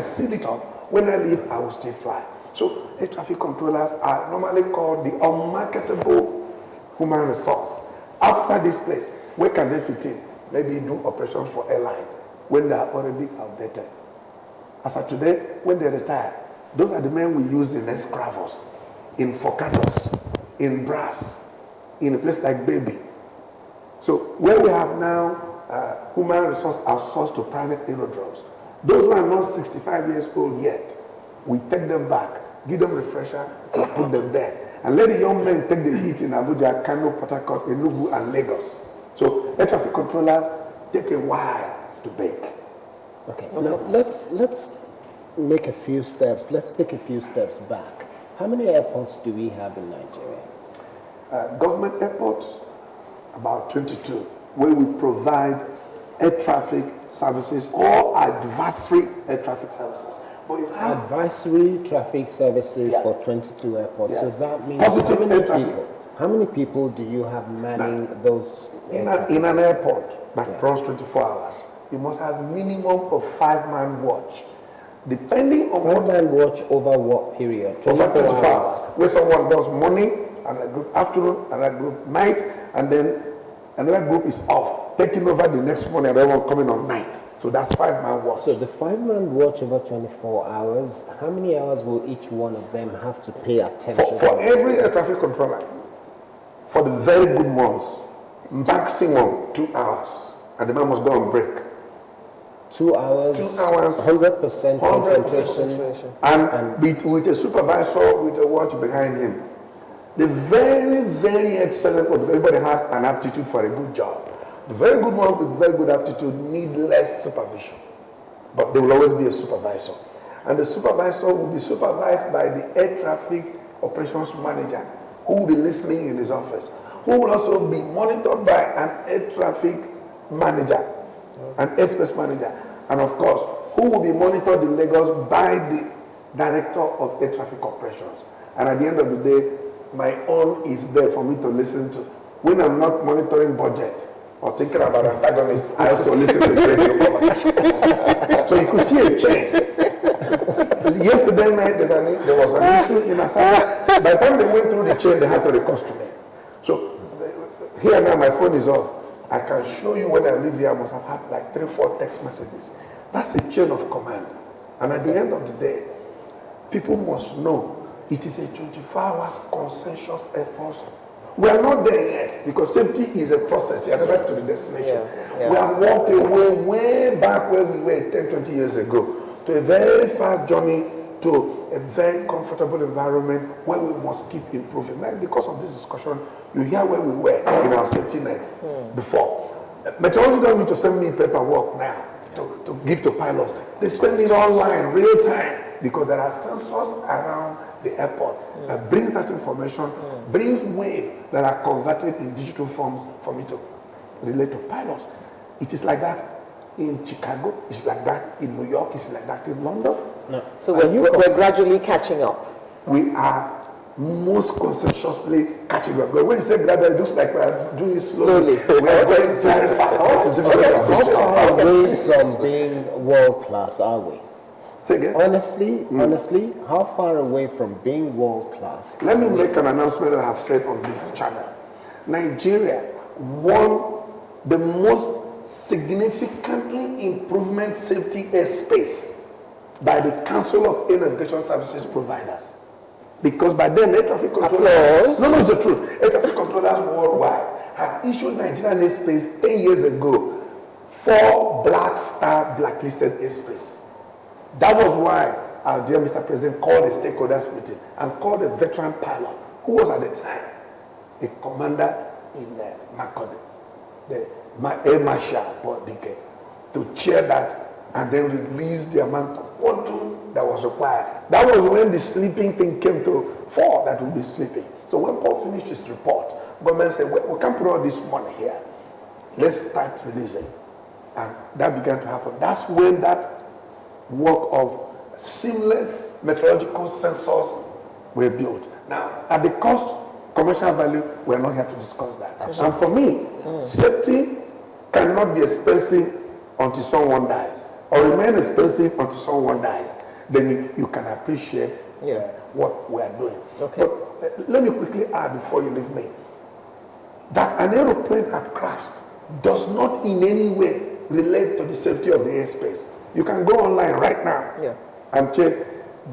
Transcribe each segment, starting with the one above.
seal it up, when I leave, I will still fly. So air traffic controllers are normally called the unmarketable human resource. After this place, where can they fit in? Maybe do operations for airline when they are already outdated. As of today, when they retire, those are the men we use in escravos, in focatos, in brass, in a place like Baby. So where we have now human resource outsourced to private aerodromes, those who are not 65 years old yet, we take them back, give them refresher, and put them there. And let the young men take the heat in Abuja, Kano, Port Harcourt, Enugu, and Lagos. So air traffic controllers take a while to bake. Okay, now let's make a few steps. Let's take a few steps back. How many airports do we have in Nigeria? Government airports, about 22, where we provide air traffic services or advisory air traffic services. But you have advisory traffic services for 22 airports. So that means how many people do you have manning those? In an airport that runs 24 hours, you must have minimum of 5-man watch. Depending on 5-man watch over what period? 24 hours. Where someone does morning, and a group afternoon, and a group night, and then another group is off, taking over the next morning, and everyone coming on night. So that's 5-man watch. So the 5-man watch over 24 hours, how many hours will each one of them have to pay attention? For every air traffic controller, for the very good ones, maximum 2 hours, and the man must go on break. 2 hours, 100% concentration, and with a supervisor with a watch behind him. The very, very excellent one, everybody has an aptitude for a good job. The very good ones with very good aptitude need less supervision, but there will always be a supervisor. And the supervisor will be supervised by the air traffic operations manager, who will be listening in his office, who will also be monitored by an air traffic manager, an airspace manager, and of course, who will be monitored in Lagos by the director of air traffic operations. And at the end of the day, my own is there for me to listen to. When I'm not monitoring budget or thinking about antagonists, I also listen to the radio conversation. So you could see a change. Yesterday night, there was an issue in Asaba. By the time they went through the chain, they had to reconstruct. So here now, my phone is off. I can show you when I leave here, I must have had like 3-4 text messages. That's a chain of command. And at the end of the day, people must know it is a 24 hours consensus effort. We are not there yet because safety is a process. You are never to the destination. We have walked away way back where we were 10, 20 years ago to a very fast journey to a very comfortable environment where we must keep improving. Like because of this discussion, you hear where we were in our safety net before. Meteorology don't need to send me paperwork now to give to pilots. They send it online, real time, because there are sensors around the airport that brings that information, brings waves that are converted in digital forms for me to relate to pilots. It is like that in Chicago, it's like that in New York, it's like that in London. No. So we're gradually catching up. We are most conscientiously catching up. But when you say gradually, it looks like we are doing it slowly. We are going very fast. How far away from being world class are we? Say again? Honestly, how far away from being world class? Let me make an announcement that I have said on this channel. Nigeria won the most significantly improvement safety airspace by the Council of Air Navigation Services Providers. Because by then, air traffic controllers... No, it's the truth. Air traffic controllers worldwide had issued Nigerian airspace 10 years ago 4 Black Star blacklisted airspace. That was why our dear Mr. President called a stakeholders meeting and called a veteran pilot who was at the time a commander in Makode, the Air Marshal Bodike, to chair that and then release the amount of quantum that was required. That was when the sleeping thing came to fall that we'll be sleeping. So when Paul finished his report, government said, we can't put all this money here. Let's start releasing. And that began to happen. That's when that work of seamless meteorological sensors were built. Now, at the cost, commercial value, we're not here to discuss that. And for me, safety cannot be expensive until someone dies. or remain expensive until someone dies, then you can appreciate what we are doing. Okay. But let me quickly add before you leave me, that an aeroplane had crashed does not in any way relate to the safety of the airspace. You can go online right now and check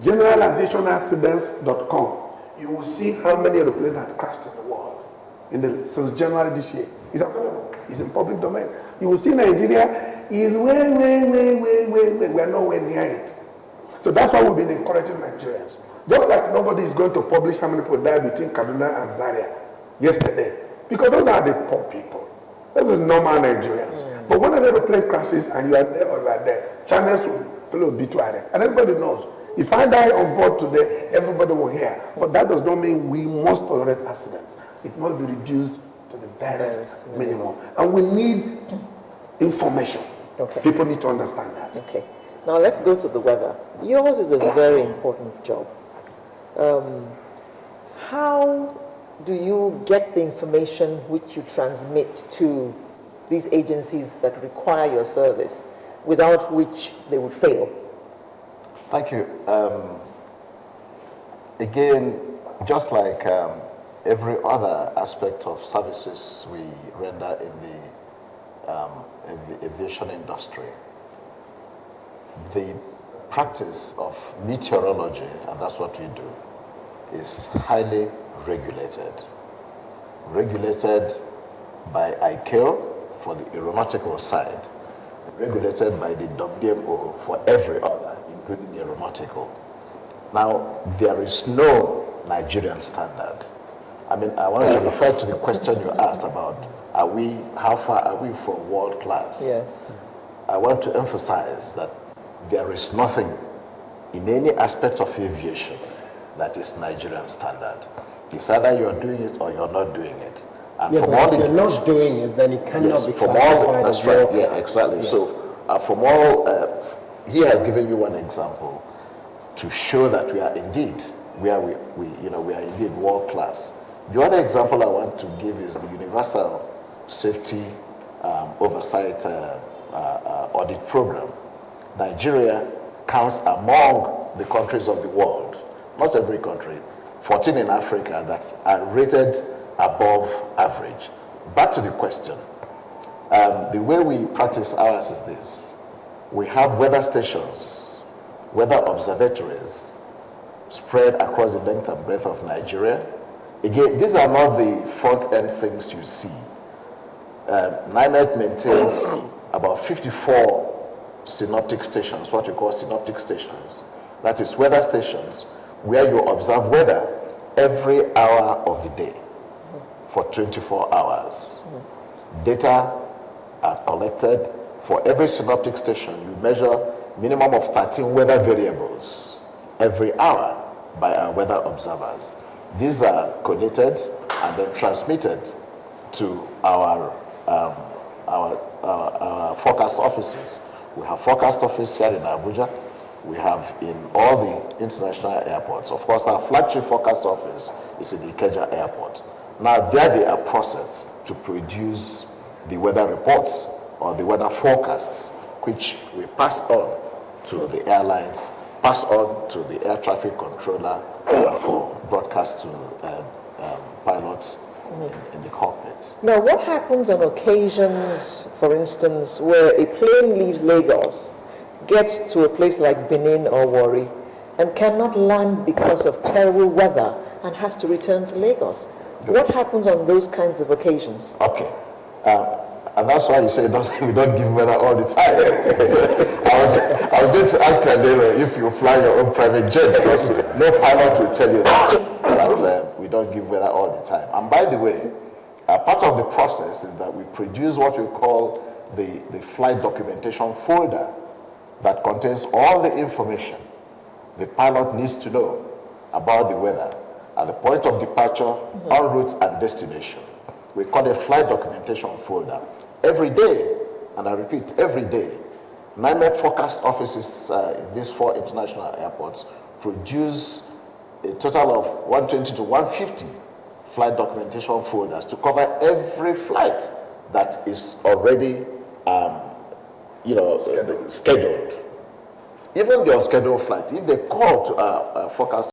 generalaviationaccidents.com. You will see how many aeroplanes had crashed in the world since January this year. It's available. It's in public domain. You will see Nigeria is way. We are nowhere near it. So that's why we've been encouraging Nigerians. Just like nobody is going to publish how many people died between Kaduna and Zaria yesterday. Because those are the poor people. Those are normal Nigerians. But when an aeroplane crashes and you are there or you are there, channels will play obituary. And everybody knows. If I die on board today, everybody will hear. But that does not mean we must tolerate accidents. It must be reduced to the barest minimum. And we need information. Okay. People need to understand that. Okay. Now let's go to the weather. Yours is a very important job. How do you get the information which you transmit to these agencies that require your service, without which they would fail? Thank you. Again, just like every other aspect of services we render in the aviation industry, the practice of meteorology, and that's what we do, is highly regulated. Regulated by ICAO for the aeronautical side, regulated by the WMO for every other, including aeronautical. Now, there is no Nigerian standard. I mean, I want to refer to the question you asked about, how far are we from world class? Yes. I want to emphasize that there is nothing in any aspect of aviation that is Nigerian standard. It's either you're doing it or you're not doing it. And Yeah, but if you're not doing it, then it cannot be classified that's as right. world Yeah, class. exactly. Yes. So from all, he has given you one example to show that we are indeed where we are indeed world class. The other example I want to give is the Universal Safety Oversight Audit Program. Nigeria counts among the countries of the world, not every country, 14 in Africa that are rated above average. Back to the question. The way we practice ours is this. We have weather stations, weather observatories spread across the length and breadth of Nigeria. Again, these are not the front-end things you see. NIMET maintains about 54 synoptic stations, what we call synoptic stations. That is weather stations where you observe weather every hour of the day for 24 hours. Data are collected. For every synoptic station, you measure minimum of 13 weather variables every hour by our weather observers. These are collated and then transmitted to our forecast offices. We have forecast office here in Abuja. We have in all the international airports. Of course, our flagship forecast office is in the Ikeja airport. Now, there they are processed to produce the weather reports or the weather forecasts, which we pass on to the airlines, pass on to the air traffic controller for broadcast to pilots in the cockpit. Now, what happens on occasions, for instance, where a plane leaves Lagos, gets to a place like Benin or Warri, and cannot land because of terrible weather and has to return to Lagos? What happens on those kinds of occasions? Okay. And that's why you say we don't give weather all the time. I was going to ask Kandero if you fly your own private jet, because no pilot will tell you that we don't give weather all the time. And by the way, part of the process is that we produce what we call the flight documentation folder that contains all the information the pilot needs to know about the weather at the point of departure, en route, and destination. We call it flight documentation folder. Every day, and I repeat, every day, NIMET forecast offices in these 4 international airports produce a total of 120 to 150 flight documentation folders to cover every flight that is already scheduled. Even the unscheduled flight, if they call to our forecast